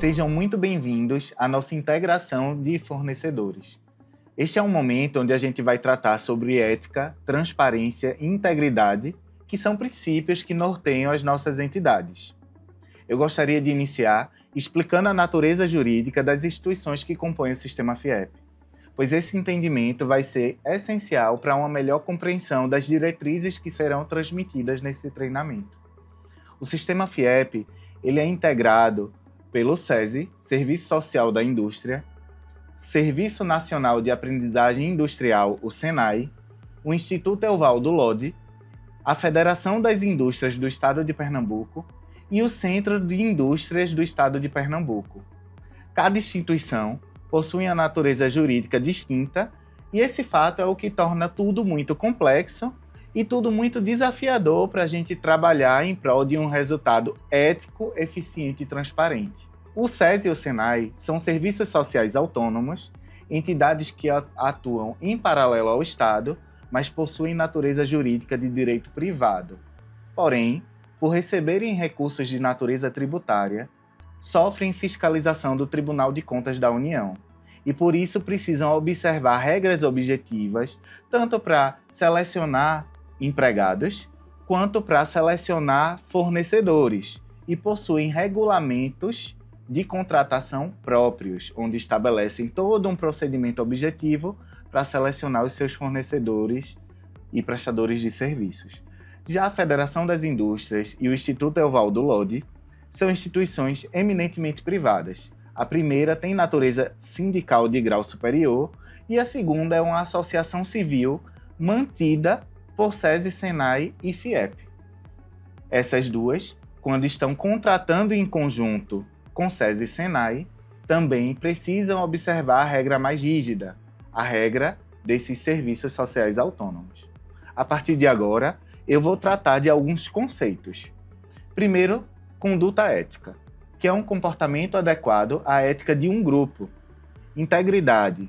Sejam muito bem-vindos à nossa integração de fornecedores. Este é um momento onde a gente vai tratar sobre ética, transparência e integridade, que são princípios que norteiam as nossas entidades. Eu gostaria de iniciar explicando a natureza jurídica das instituições que compõem o sistema FIEP, pois esse entendimento vai ser essencial para uma melhor compreensão das diretrizes que serão transmitidas nesse treinamento. O sistema FIEP ele é integrado pelo SESI, Serviço Social da Indústria, Serviço Nacional de Aprendizagem Industrial, o SENAI, o Instituto Evaldo Lodge, a Federação das Indústrias do Estado de Pernambuco e o Centro de Indústrias do Estado de Pernambuco. Cada instituição possui uma natureza jurídica distinta e esse fato é o que torna tudo muito complexo e tudo muito desafiador para a gente trabalhar em prol de um resultado ético, eficiente e transparente. O SESI e o SENAI são serviços sociais autônomos, entidades que atuam em paralelo ao Estado, mas possuem natureza jurídica de direito privado. Porém, por receberem recursos de natureza tributária, sofrem fiscalização do Tribunal de Contas da União e por isso precisam observar regras objetivas tanto para selecionar empregados quanto para selecionar fornecedores e possuem regulamentos de contratação próprios, onde estabelecem todo um procedimento objetivo para selecionar os seus fornecedores e prestadores de serviços. Já a Federação das Indústrias e o Instituto Evaldo Lodge são instituições eminentemente privadas. A primeira tem natureza sindical de grau superior e a segunda é uma associação civil mantida por SESI, SENAI e FIEP. Essas duas, quando estão contratando em conjunto com SESI e SENAI, também precisam observar a regra mais rígida, a regra desses serviços sociais autônomos. A partir de agora, eu vou tratar de alguns conceitos. Primeiro, conduta ética, que é um comportamento adequado à ética de um grupo. Integridade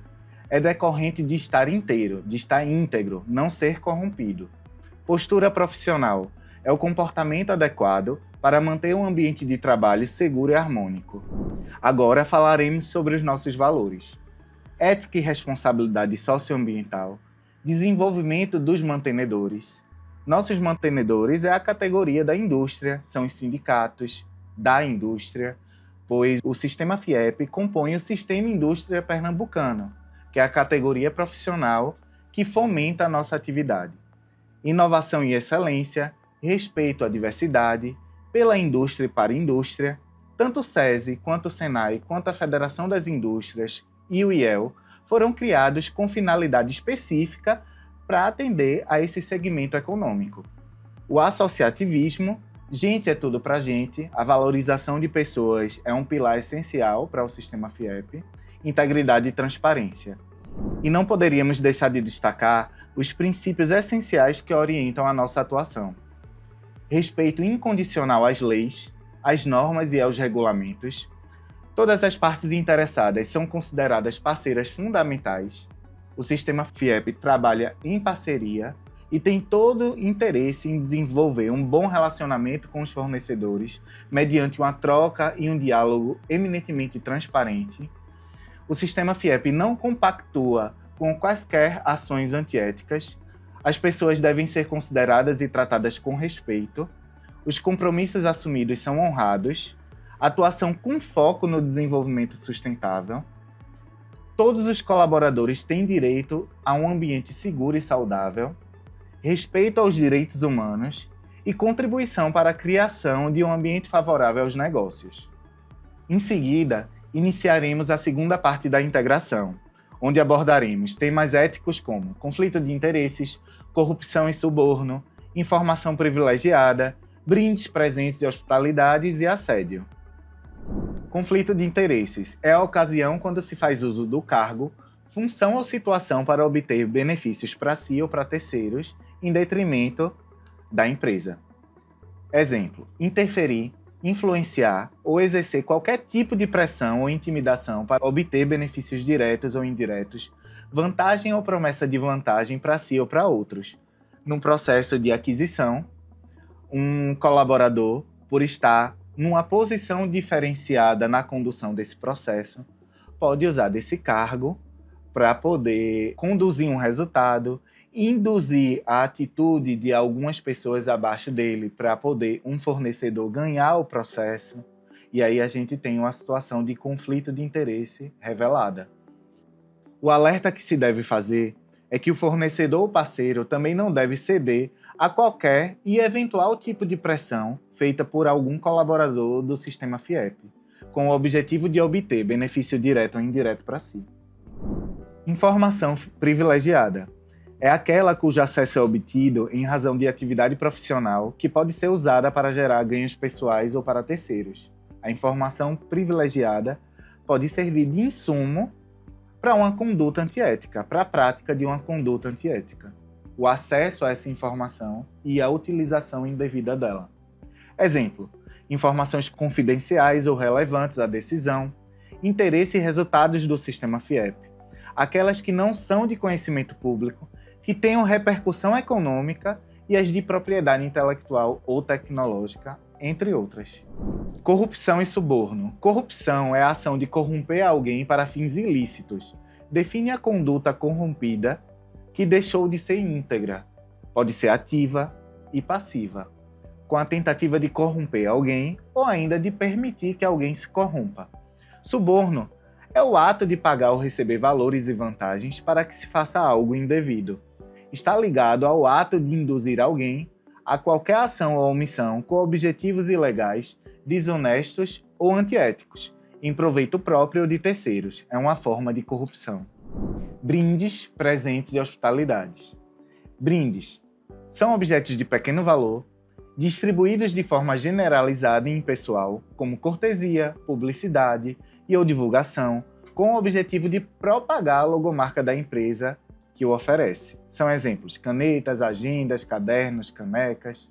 é decorrente de estar inteiro, de estar íntegro, não ser corrompido. Postura profissional é o comportamento adequado para manter um ambiente de trabalho seguro e harmônico. Agora falaremos sobre os nossos valores. Ética e responsabilidade socioambiental, desenvolvimento dos mantenedores. Nossos mantenedores é a categoria da indústria, são os sindicatos da indústria, pois o sistema FIEP compõe o Sistema Indústria Pernambucano, que é a categoria profissional que fomenta a nossa atividade. Inovação e excelência, respeito à diversidade, pela indústria e para a indústria, tanto o SESI, quanto o SENAI, quanto a Federação das Indústrias e o IEL foram criados com finalidade específica para atender a esse segmento econômico. O associativismo, gente é tudo para gente, a valorização de pessoas é um pilar essencial para o sistema FIEP, integridade e transparência. E não poderíamos deixar de destacar os princípios essenciais que orientam a nossa atuação. Respeito incondicional às leis, às normas e aos regulamentos. Todas as partes interessadas são consideradas parceiras fundamentais. O sistema FIEP trabalha em parceria e tem todo interesse em desenvolver um bom relacionamento com os fornecedores, mediante uma troca e um diálogo eminentemente transparente. O sistema FIEP não compactua com quaisquer ações antiéticas. As pessoas devem ser consideradas e tratadas com respeito. Os compromissos assumidos são honrados. Atuação com foco no desenvolvimento sustentável. Todos os colaboradores têm direito a um ambiente seguro e saudável. Respeito aos direitos humanos e contribuição para a criação de um ambiente favorável aos negócios. Em seguida, iniciaremos a segunda parte da integração, onde abordaremos temas éticos como conflito de interesses, corrupção e suborno, informação privilegiada, brindes, presentes e hospitalidades e assédio. Conflito de interesses é a ocasião quando se faz uso do cargo, função ou situação para obter benefícios para si ou para terceiros, em detrimento da empresa. Exemplo: interferir, influenciar ou exercer qualquer tipo de pressão ou intimidação para obter benefícios diretos ou indiretos, vantagem ou promessa de vantagem para si ou para outros. Num processo de aquisição, um colaborador, por estar numa posição diferenciada na condução desse processo, pode usar desse cargo para poder conduzir um resultado, induzir a atitude de algumas pessoas abaixo dele para poder um fornecedor ganhar o processo, e aí a gente tem uma situação de conflito de interesse revelada. O alerta que se deve fazer é que o fornecedor ou parceiro também não deve ceder a qualquer e eventual tipo de pressão feita por algum colaborador do sistema FIEP, com o objetivo de obter benefício direto ou indireto para si. Informação privilegiada é aquela cujo acesso é obtido em razão de atividade profissional que pode ser usada para gerar ganhos pessoais ou para terceiros. A informação privilegiada pode servir de insumo para uma conduta antiética, para a prática de uma conduta antiética. O acesso a essa informação e a utilização indevida dela. Exemplo: informações confidenciais ou relevantes à decisão, interesse e resultados do sistema FIEP. Aquelas que não são de conhecimento público, que tenham repercussão econômica e as de propriedade intelectual ou tecnológica, entre outras. Corrupção e suborno. Corrupção é a ação de corromper alguém para fins ilícitos. Define a conduta corrompida que deixou de ser íntegra. Pode ser ativa e passiva, com a tentativa de corromper alguém ou ainda de permitir que alguém se corrompa. Suborno é o ato de pagar ou receber valores e vantagens para que se faça algo indevido. Está ligado ao ato de induzir alguém a qualquer ação ou omissão com objetivos ilegais, desonestos ou antiéticos, em proveito próprio ou de terceiros. É uma forma de corrupção. Brindes, presentes e hospitalidades. Brindes são objetos de pequeno valor, distribuídos de forma generalizada e impessoal, como cortesia, publicidade e ou divulgação, com o objetivo de propagar a logomarca da empresa que o oferece. São exemplos: canetas, agendas, cadernos, canecas.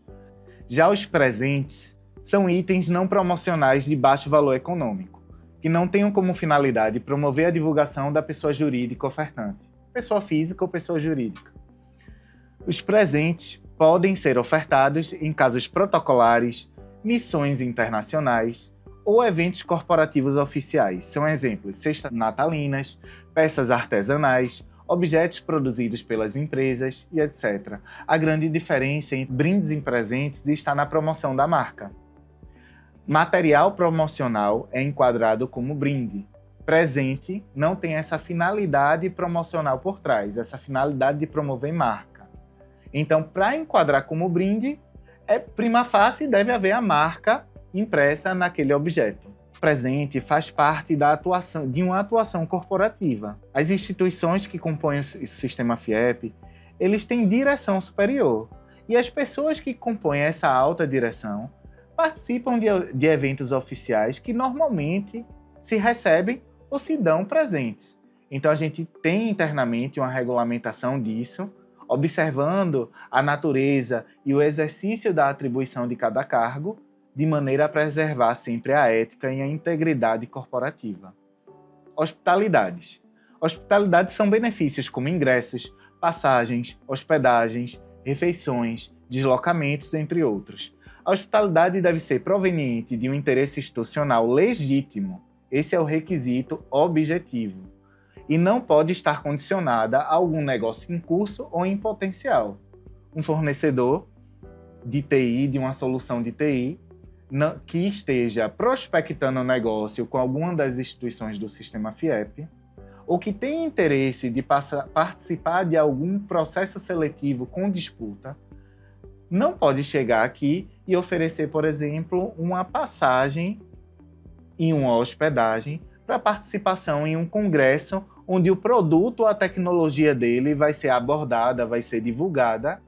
Já os presentes são itens não promocionais de baixo valor econômico, que não tenham como finalidade promover a divulgação da pessoa jurídica ofertante, pessoa física ou pessoa jurídica. Os presentes podem ser ofertados em casos protocolares, missões internacionais ou eventos corporativos oficiais. São exemplos: cestas natalinas, peças artesanais, objetos produzidos pelas empresas e etc. A grande diferença entre brindes e presentes está na promoção da marca. Material promocional é enquadrado como brinde. Presente não tem essa finalidade promocional por trás, essa finalidade de promover marca. Então, para enquadrar como brinde, prima facie deve haver a marca impressa naquele objeto. Presente faz parte de uma atuação corporativa. As instituições que compõem o sistema FIEP, eles têm direção superior. E as pessoas que compõem essa alta direção participam de eventos oficiais que normalmente se recebem ou se dão presentes. Então a gente tem internamente uma regulamentação disso, observando a natureza e o exercício da atribuição de cada cargo, de maneira a preservar sempre a ética e a integridade corporativa. Hospitalidades. Hospitalidades são benefícios como ingressos, passagens, hospedagens, refeições, deslocamentos, entre outros. A hospitalidade deve ser proveniente de um interesse institucional legítimo. Esse é o requisito objetivo. E não pode estar condicionada a algum negócio em curso ou em potencial. Um fornecedor de TI, de uma solução de TI, que esteja prospectando o negócio com alguma das instituições do sistema FIEP, ou que tenha interesse de participar de algum processo seletivo com disputa, não pode chegar aqui e oferecer, por exemplo, uma passagem em uma hospedagem para participação em um congresso onde o produto ou a tecnologia dele vai ser abordada, vai ser divulgada,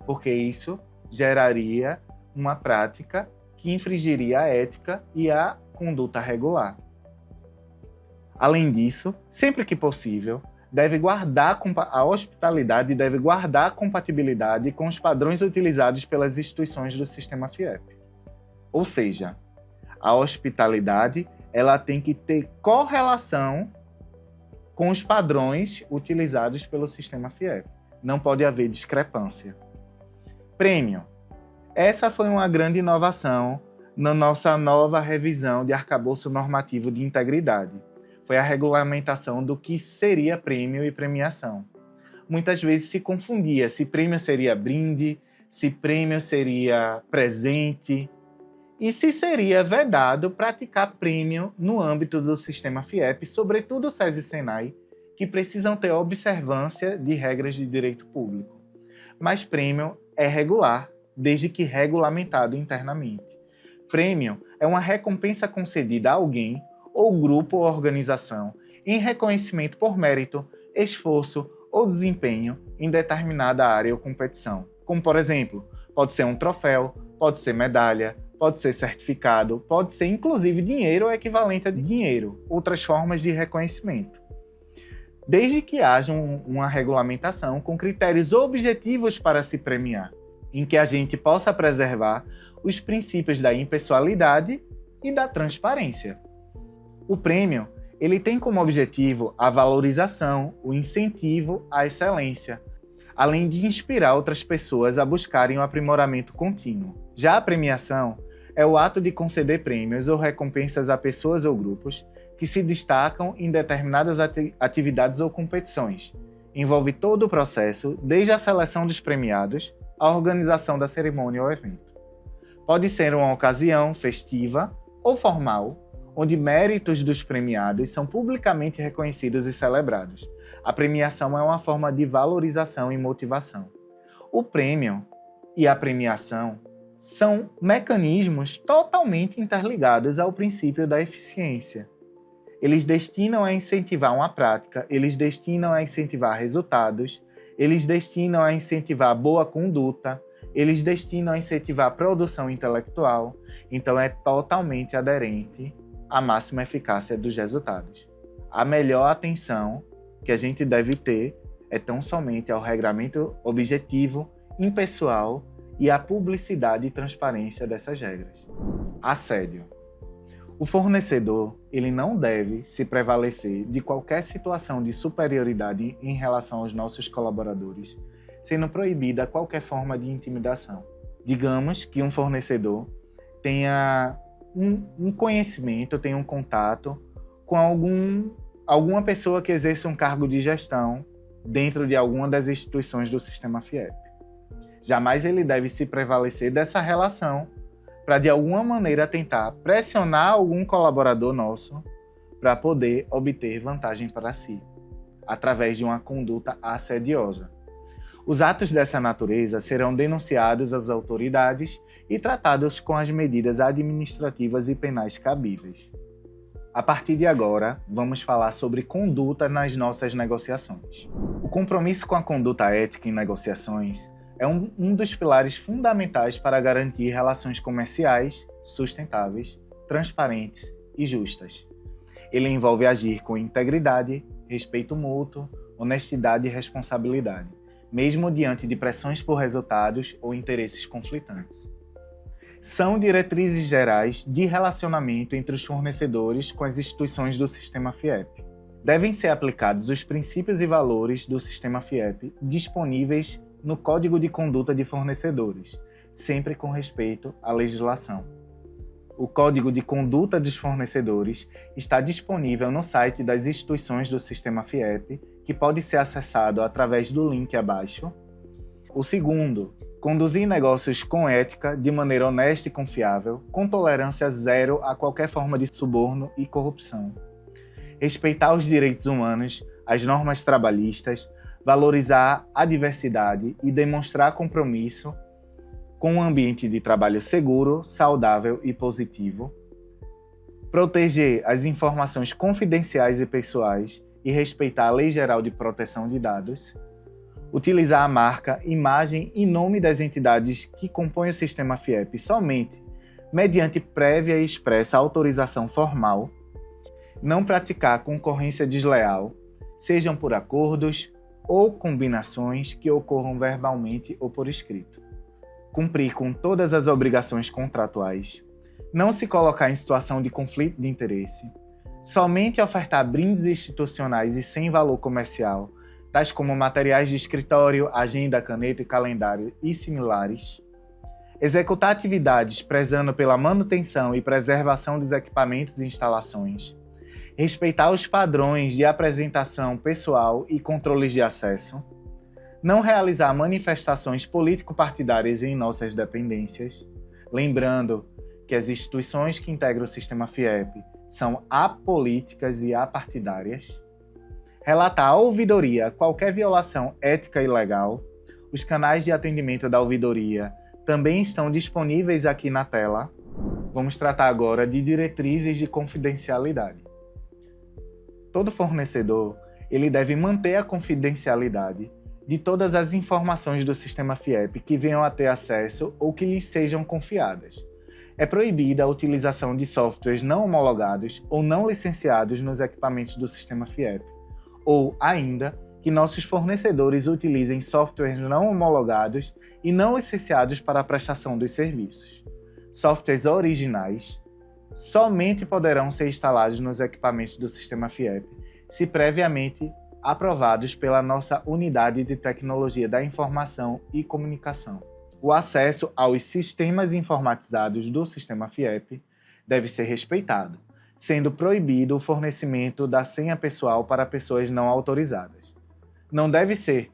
porque isso geraria uma prática que infringiria a ética e a conduta regular. Além disso, sempre que possível, a hospitalidade deve guardar compatibilidade com os padrões utilizados pelas instituições do sistema FIEP. Ou seja, a hospitalidade ela tem que ter correlação com os padrões utilizados pelo sistema FIEP. Não pode haver discrepância. Prêmio. Essa foi uma grande inovação na nossa nova revisão de arcabouço normativo de integridade. Foi a regulamentação do que seria prêmio e premiação. Muitas vezes se confundia se prêmio seria brinde, se prêmio seria presente e se seria vedado praticar prêmio no âmbito do sistema FIEP, sobretudo o SESI e Senai, que precisam ter observância de regras de direito público. Mas prêmio é regular, desde que regulamentado internamente. Prêmio é uma recompensa concedida a alguém, ou grupo ou organização, em reconhecimento por mérito, esforço ou desempenho em determinada área ou competição. Como, por exemplo, pode ser um troféu, pode ser medalha, pode ser certificado, pode ser inclusive dinheiro ou equivalente a dinheiro, outras formas de reconhecimento. Desde que haja uma regulamentação com critérios objetivos para se premiar, em que a gente possa preservar os princípios da impessoalidade e da transparência. O prêmio, ele tem como objetivo a valorização, o incentivo à excelência, além de inspirar outras pessoas a buscarem o aprimoramento contínuo. Já a premiação é o ato de conceder prêmios ou recompensas a pessoas ou grupos que se destacam em determinadas atividades ou competições. Envolve todo o processo, desde a seleção dos premiados à organização da cerimônia ou evento. Pode ser uma ocasião festiva ou formal, onde méritos dos premiados são publicamente reconhecidos e celebrados. A premiação é uma forma de valorização e motivação. O prêmio e a premiação são mecanismos totalmente interligados ao princípio da eficiência. Eles destinam a incentivar uma prática, eles destinam a incentivar resultados, eles destinam a incentivar boa conduta, eles destinam a incentivar a produção intelectual, então é totalmente aderente à máxima eficácia dos resultados. A melhor atenção que a gente deve ter é tão somente ao regramento objetivo, impessoal e à publicidade e transparência dessas regras. Assédio. O fornecedor, ele não deve se prevalecer de qualquer situação de superioridade em relação aos nossos colaboradores, sendo proibida qualquer forma de intimidação. Digamos que um fornecedor tenha um conhecimento, tenha um contato com alguma pessoa que exerce um cargo de gestão dentro de alguma das instituições do sistema FIEP. Jamais ele deve se prevalecer dessa relação para, de alguma maneira, tentar pressionar algum colaborador nosso para poder obter vantagem para si, através de uma conduta assediosa. Os atos dessa natureza serão denunciados às autoridades e tratados com as medidas administrativas e penais cabíveis. A partir de agora, vamos falar sobre conduta nas nossas negociações. O compromisso com a conduta ética em negociações é um dos pilares fundamentais para garantir relações comerciais sustentáveis, transparentes e justas. Ele envolve agir com integridade, respeito mútuo, honestidade e responsabilidade, mesmo diante de pressões por resultados ou interesses conflitantes. São diretrizes gerais de relacionamento entre os fornecedores com as instituições do sistema FIEP. Devem ser aplicados os princípios e valores do sistema FIEP disponíveis no Código de Conduta de Fornecedores, sempre com respeito à legislação. O Código de Conduta dos Fornecedores está disponível no site das instituições do sistema FIEP, que pode ser acessado através do link abaixo. O segundo, conduzir negócios com ética, de maneira honesta e confiável, com tolerância zero a qualquer forma de suborno e corrupção. Respeitar os direitos humanos, as normas trabalhistas, valorizar a diversidade e demonstrar compromisso com um ambiente de trabalho seguro, saudável e positivo. Proteger as informações confidenciais e pessoais e respeitar a Lei Geral de Proteção de Dados. Utilizar a marca, imagem e nome das entidades que compõem o sistema FIEP somente mediante prévia e expressa autorização formal. Não praticar concorrência desleal, sejam por acordos ou combinações que ocorram verbalmente ou por escrito. Cumprir com todas as obrigações contratuais. Não se colocar em situação de conflito de interesse. Somente ofertar brindes institucionais e sem valor comercial, tais como materiais de escritório, agenda, caneta e calendário e similares. Executar atividades prezando pela manutenção e preservação dos equipamentos e instalações. Respeitar os padrões de apresentação pessoal e controles de acesso. Não realizar manifestações político-partidárias em nossas dependências. Lembrando que as instituições que integram o sistema FIEP são apolíticas e apartidárias. Relatar à ouvidoria qualquer violação ética e legal. Os canais de atendimento da ouvidoria também estão disponíveis aqui na tela. Vamos tratar agora de diretrizes de confidencialidade. Todo fornecedor ele deve manter a confidencialidade de todas as informações do sistema FIEP que venham a ter acesso ou que lhes sejam confiadas. É proibida a utilização de softwares não homologados ou não licenciados nos equipamentos do sistema FIEP, ou ainda que nossos fornecedores utilizem softwares não homologados e não licenciados para a prestação dos serviços. Softwares originais somente poderão ser instalados nos equipamentos do sistema FIEP se previamente aprovados pela nossa Unidade de Tecnologia da Informação e Comunicação. O acesso aos sistemas informatizados do sistema FIEP deve ser respeitado, sendo proibido o fornecimento da senha pessoal para pessoas não autorizadas. Não deve ser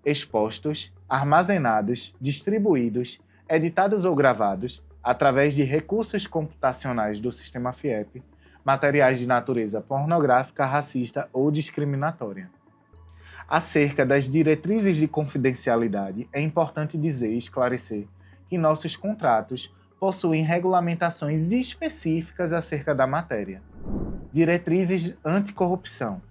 expostos, armazenados, distribuídos, editados ou gravados, através de recursos computacionais do sistema FIEP, materiais de natureza pornográfica, racista ou discriminatória. Acerca das diretrizes de confidencialidade, é importante dizer e esclarecer que nossos contratos possuem regulamentações específicas acerca da matéria. Diretrizes anticorrupção.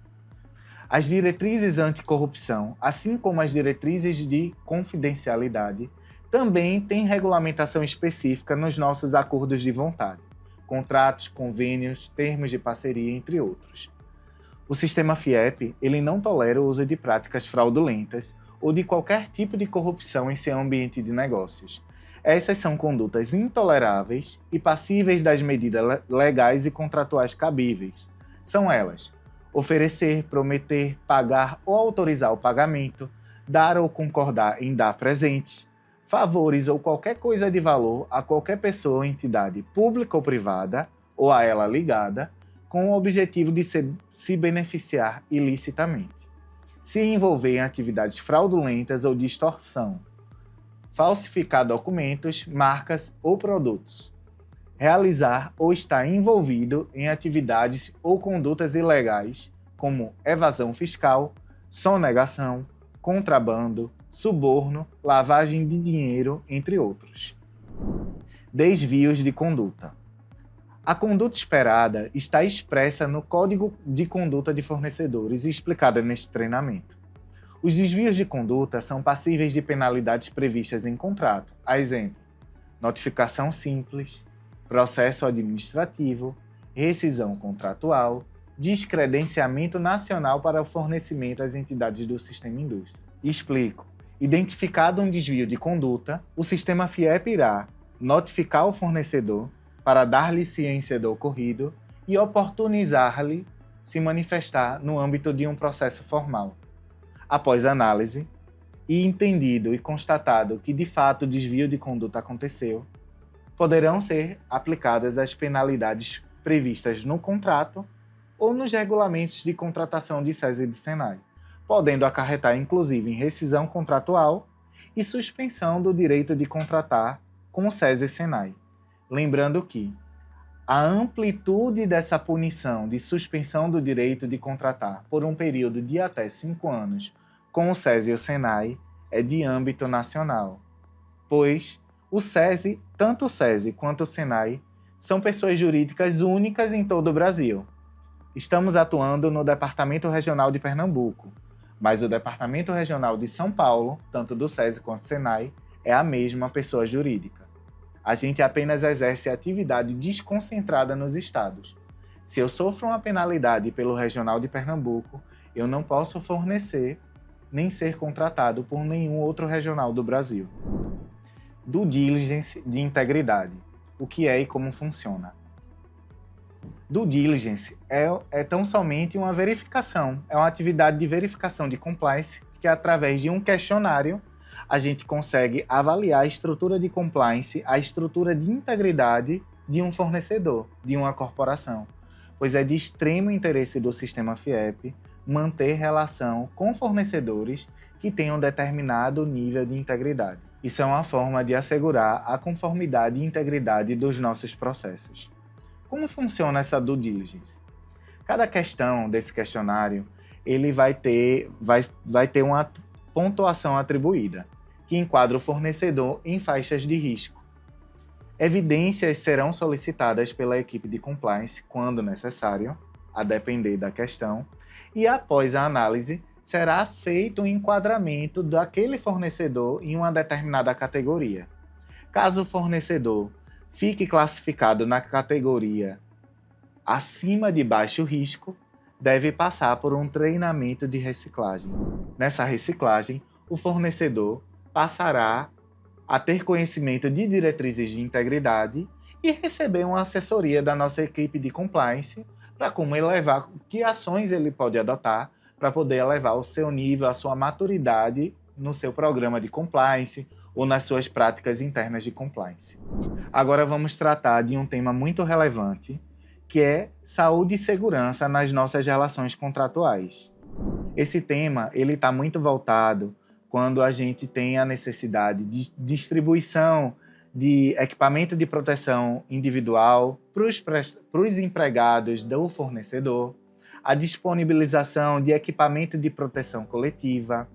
As diretrizes anticorrupção, assim como as diretrizes de confidencialidade, também têm regulamentação específica nos nossos acordos de vontade, contratos, convênios, termos de parceria, entre outros. O sistema FIEP ele não tolera o uso de práticas fraudulentas ou de qualquer tipo de corrupção em seu ambiente de negócios. Essas são condutas intoleráveis e passíveis das medidas legais e contratuais cabíveis. São elas: oferecer, prometer, pagar ou autorizar o pagamento, dar ou concordar em dar presentes, favores ou qualquer coisa de valor a qualquer pessoa ou entidade pública ou privada, ou a ela ligada, com o objetivo de se beneficiar ilicitamente. Se envolver em atividades fraudulentas ou de extorsão. Falsificar documentos, marcas ou produtos. Realizar ou estar envolvido em atividades ou condutas ilegais, como evasão fiscal, sonegação, contrabando, suborno, lavagem de dinheiro, entre outros. Desvios de conduta. A conduta esperada está expressa no Código de Conduta de Fornecedores e explicada neste treinamento. Os desvios de conduta são passíveis de penalidades previstas em contrato, a exemplo, notificação simples, processo administrativo, rescisão contratual, descredenciamento nacional para o fornecimento às entidades do Sistema Indústria. Explico. Identificado um desvio de conduta, o Sistema FIEP irá notificar o fornecedor para dar-lhe ciência do ocorrido e oportunizar-lhe se manifestar no âmbito de um processo formal. Após análise, e entendido e constatado que de fato o desvio de conduta aconteceu, poderão ser aplicadas as penalidades previstas no contrato ou nos regulamentos de contratação de SES e de SENAI, podendo acarretar inclusive em rescisão contratual e suspensão do direito de contratar com o SES e SENAI. Lembrando que a amplitude dessa punição de suspensão do direito de contratar por um período de até 5 anos com o SES e o SENAI é de âmbito nacional, pois o SESI, tanto o SESI quanto o SENAI, são pessoas jurídicas únicas em todo o Brasil. Estamos atuando no Departamento Regional de Pernambuco, mas o Departamento Regional de São Paulo, tanto do SESI quanto do SENAI, é a mesma pessoa jurídica. A gente apenas exerce atividade desconcentrada nos estados. Se eu sofro uma penalidade pelo Regional de Pernambuco, eu não posso fornecer nem ser contratado por nenhum outro regional do Brasil. Due diligence de integridade. O que é e como funciona? Due diligence é tão somente uma verificação, é uma atividade de verificação de compliance que, através de um questionário, a gente consegue avaliar a estrutura de compliance, a estrutura de integridade de um fornecedor, de uma corporação, pois é de extremo interesse do sistema FIEP manter relação com fornecedores que tenham determinado nível de integridade. Isso é uma forma de assegurar a conformidade e integridade dos nossos processos. Como funciona essa due diligence? Cada questão desse questionário ele vai ter uma pontuação atribuída, que enquadra o fornecedor em faixas de risco. Evidências serão solicitadas pela equipe de compliance quando necessário, a depender da questão, e após a análise, será feito um enquadramento daquele fornecedor em uma determinada categoria. Caso o fornecedor fique classificado na categoria acima de baixo risco, deve passar por um treinamento de reciclagem. Nessa reciclagem, o fornecedor passará a ter conhecimento de diretrizes de integridade e receber uma assessoria da nossa equipe de compliance para como elevar, que ações ele pode adotar para poder elevar o seu nível, a sua maturidade no seu programa de compliance ou nas suas práticas internas de compliance. Agora vamos tratar de um tema muito relevante, que é saúde e segurança nas nossas relações contratuais. Esse tema ele está muito voltado quando a gente tem a necessidade de distribuição de equipamento de proteção individual para os empregados do fornecedor, a disponibilização de equipamento de proteção coletiva,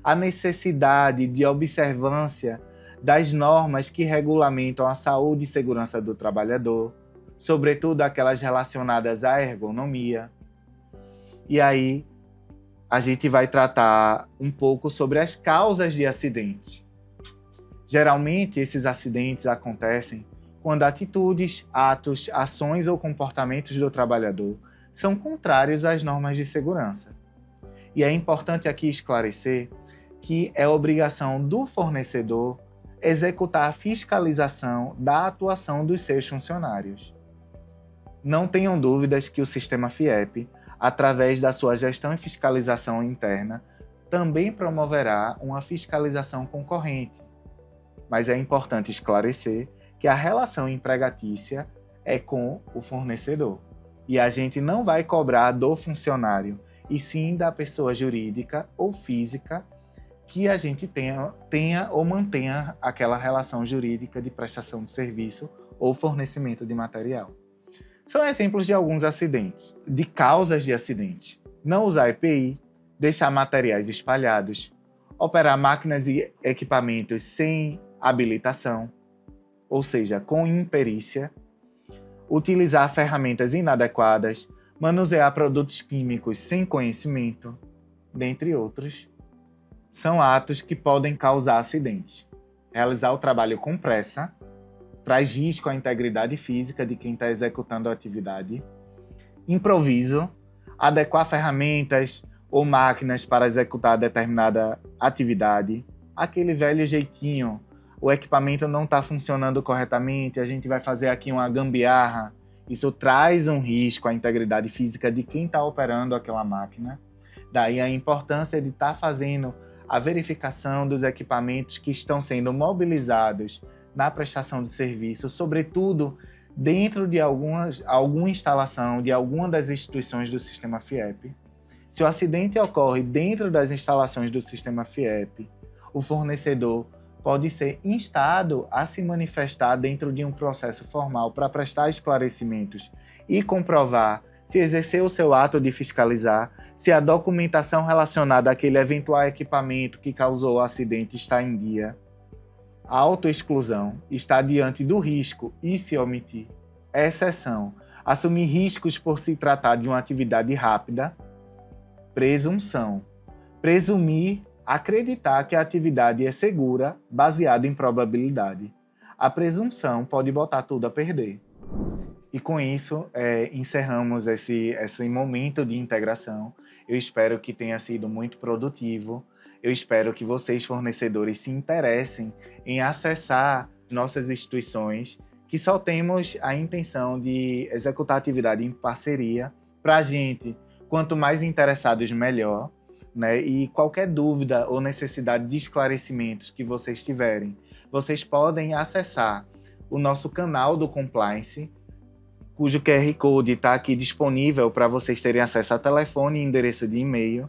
a necessidade de observância das normas que regulamentam a saúde e segurança do trabalhador, sobretudo aquelas relacionadas à ergonomia. E aí, a gente vai tratar um pouco sobre as causas de acidente. Geralmente, esses acidentes acontecem quando atitudes, atos, ações ou comportamentos do trabalhador são contrários às normas de segurança. E é importante aqui esclarecer que é obrigação do fornecedor executar a fiscalização da atuação dos seus funcionários. Não tenham dúvidas que o sistema FIEP, através da sua gestão e fiscalização interna, também promoverá uma fiscalização concorrente. Mas é importante esclarecer que a relação empregatícia é com o fornecedor. E a gente não vai cobrar do funcionário, e sim da pessoa jurídica ou física que a gente tenha ou mantenha aquela relação jurídica de prestação de serviço ou fornecimento de material. São exemplos de alguns acidentes, de causas de acidente. Não usar EPI, deixar materiais espalhados, operar máquinas e equipamentos sem habilitação, ou seja, com imperícia, utilizar ferramentas inadequadas, manusear produtos químicos sem conhecimento, dentre outros. São atos que podem causar acidentes. Realizar o trabalho com pressa traz risco à integridade física de quem está executando a atividade. Improviso, adequar ferramentas ou máquinas para executar determinada atividade. Aquele velho jeitinho, o equipamento não está funcionando corretamente, a gente vai fazer aqui uma gambiarra. Isso traz um risco à integridade física de quem está operando aquela máquina. Daí a importância de estar fazendo a verificação dos equipamentos que estão sendo mobilizados na prestação de serviço, sobretudo dentro de alguma instalação de alguma das instituições do sistema FIEP. Se o acidente ocorre dentro das instalações do sistema FIEP, o fornecedor pode ser instado a se manifestar dentro de um processo formal para prestar esclarecimentos e comprovar se exerceu o seu ato de fiscalizar, se a documentação relacionada àquele eventual equipamento que causou o acidente está em dia. A autoexclusão está diante do risco e se omitir. Exceção, assumir riscos por se tratar de uma atividade rápida. Presunção, presumir, acreditar que a atividade é segura, baseado em probabilidade. A presunção pode botar tudo a perder. E com isso, encerramos esse momento de integração. Eu espero que tenha sido muito produtivo. Eu espero que vocês, fornecedores, se interessem em acessar nossas instituições, que só temos a intenção de executar a atividade em parceria. Para a gente, quanto mais interessados, melhor, né? E qualquer dúvida ou necessidade de esclarecimentos que vocês tiverem, vocês podem acessar o nosso canal do Compliance, cujo QR Code está aqui disponível para vocês terem acesso a telefone e endereço de e-mail.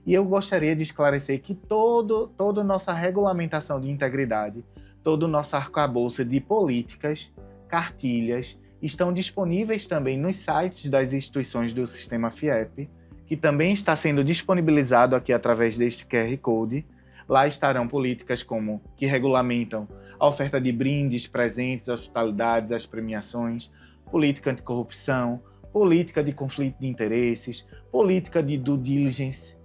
E eu gostaria de esclarecer que toda nossa regulamentação de integridade, todo o nosso arcabouço de políticas, cartilhas, estão disponíveis também nos sites das instituições do Sistema FIEP, que também está sendo disponibilizado aqui através deste QR Code. Lá estarão políticas como que regulamentam a oferta de brindes, presentes, hospitalidades, as premiações, política anticorrupção, política de conflito de interesses, política de due diligence,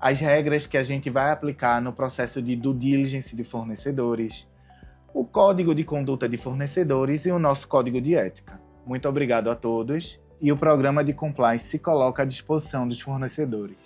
as regras que a gente vai aplicar no processo de due diligence de fornecedores, o Código de Conduta de Fornecedores e o nosso Código de Ética. Muito obrigado a todos e o programa de compliance se coloca à disposição dos fornecedores.